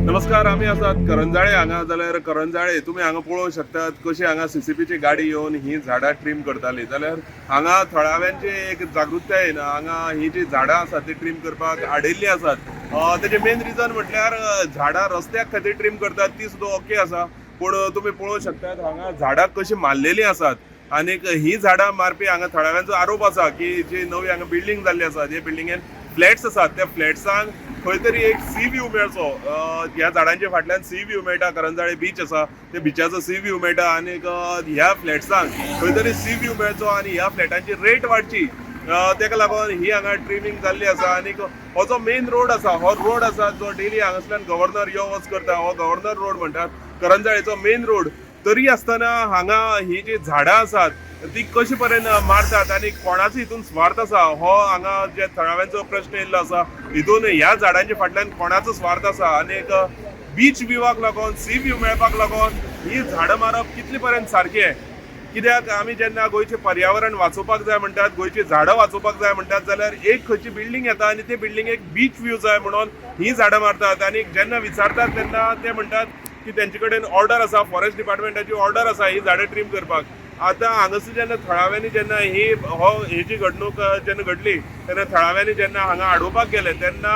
नमस्कार, आम्ही आसात करंजाळे हांगा. जाल्यार करंजाळे तुमी हांगा पळोवंक शकतात कशी हांगा सीसीपीची गाडी येवन ही झाडां ट्रीम करताली. जाल्यार हांगा थळाव्यांची एक जागृताय येयना. हांगा ही जी झाडां आसात ती ट्रीम करपाक आडयल्ली आसात. तेजे मेन रिजन म्हटल्यार झाडां रस्त्याक खातीर ट्रीम करतात ती सुद्दां ओके आसा, पूण तुमी पळोवंक शकतात हांगा झाडां कशी मारलेली आसात. आनीक ही झाडां मारपी हांगा थळाव्यांचो आरोप आसा की जी नवी हांगा बिल्डींग जाल्ली आसा, जे बिल्डिंगेन फ्लॅट्स आसात त्या फ्लॅट्सांक खंय तरी एक सी व्ह्यू मेळचो. ह्या झाडांच्या फाटल्यान सी व्ह्यू मेळटा. करंजाळे बीच आसा, त्या बिचाचो सी व्ह्यू मेळटा. आनीक ह्या फ्लॅट्सांक खंय तरी सी व्ह्यू मेळचो आनी ह्या फ्लॅटांची रेट वाडची, तेका लागून ही हांगा ट्रिमींग जाल्ली आसा. आनीक हो जो मेन रोड आसा, हो रोड आसा जो डेली हांगासल्यान गव्हर्नर यो वच करता, हो गव्हर्नर रोड म्हणटात करंजाळेचो मेन रोड. तरी आसतना हांगा ही जी झाडां आसात ती कशी पर्यंत मारतात आनी कोणाचो हितून स्वार्थ आसा, हो हांगा जे थळाव्यांचो प्रश्न येयल्लो आसा. हितून ह्या झाडांच्या फाटल्यान कोणाचो स्वार्थ आसा आनीक बीच व्ह्यूवाक लागून, सी व्ह्यू मेळपाक लागून ही झाडां मारप कितले पर्यंत सारकें? कित्याक आमी जेन्ना गोंयचें पर्यावरण वाचोवपाक जाय म्हणटात, गोंयची झाडां वाचोवपाक जाय म्हणटात, जाल्यार एक खंयची बिल्डींग येता आनी ते बिल्डिंगेक बीच व्ह्यू जाय म्हणून ही झाडां मारतात. आनी जेन्ना विचारतात तेन्ना ते म्हणटात की तेंचे कडेन ऑर्डर आसा, फॉरेस्ट डिपार्टमेंटाची ऑर्डर आसा ही झाडां ट्रीम करपाक. आतां हांगासर जेन्ना थळाव्यांनी जेन्ना ही जी घडणूक जेन्ना घडली तेन्ना थळाव्यांनी जेन्ना हांगा आडोवपाक गेले तेन्ना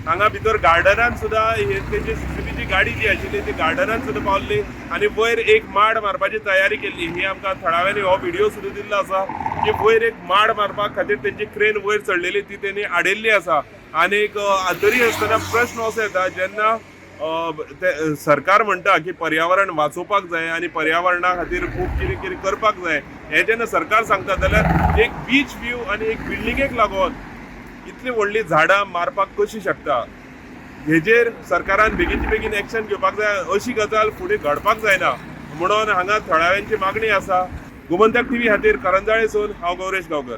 हांगा भितर गार्डनान सुद्दां तेजी सीसीटीव्हीची गाडी जी आशिल्ली ती गार्डनान सुद्दां पावल्ली आनी वयर एक माड मारपाची तयारी केल्ली. ही आमकां थळाव्यांनी हो व्हिडिओ सुद्दां दिल्लो आसा की वयर एक माड मारपाक खातीर तेंची क्रेन वयर चडलेली ती तेणी आडयल्ली आसा. आनीक तरी आसतना प्रश्न असो येता जेन्ना सरकार म्हणटा की पर्यावरण वाचोवपाक जाय आनी पर्यावरणा खातीर खूब कितें कितें करपाक जाय, हें जेन्ना सरकार सांगता जाल्यार एक बीच व्ह्यू आनी एक बिल्डिंगेक लागून इतली व्हडली झाडां मारपाक कशी शकता? हेजेर सरकारान बेगीनचे बेगीन एक्शन घेवपाक जाय. अशी गजाल फुडें घडपाक जायना म्हणून हांगा थळाव्यांची मागणी आसा. गोमंतक टीव्ही खातीर करंजाळेसून हांव गौरेश गांवकर.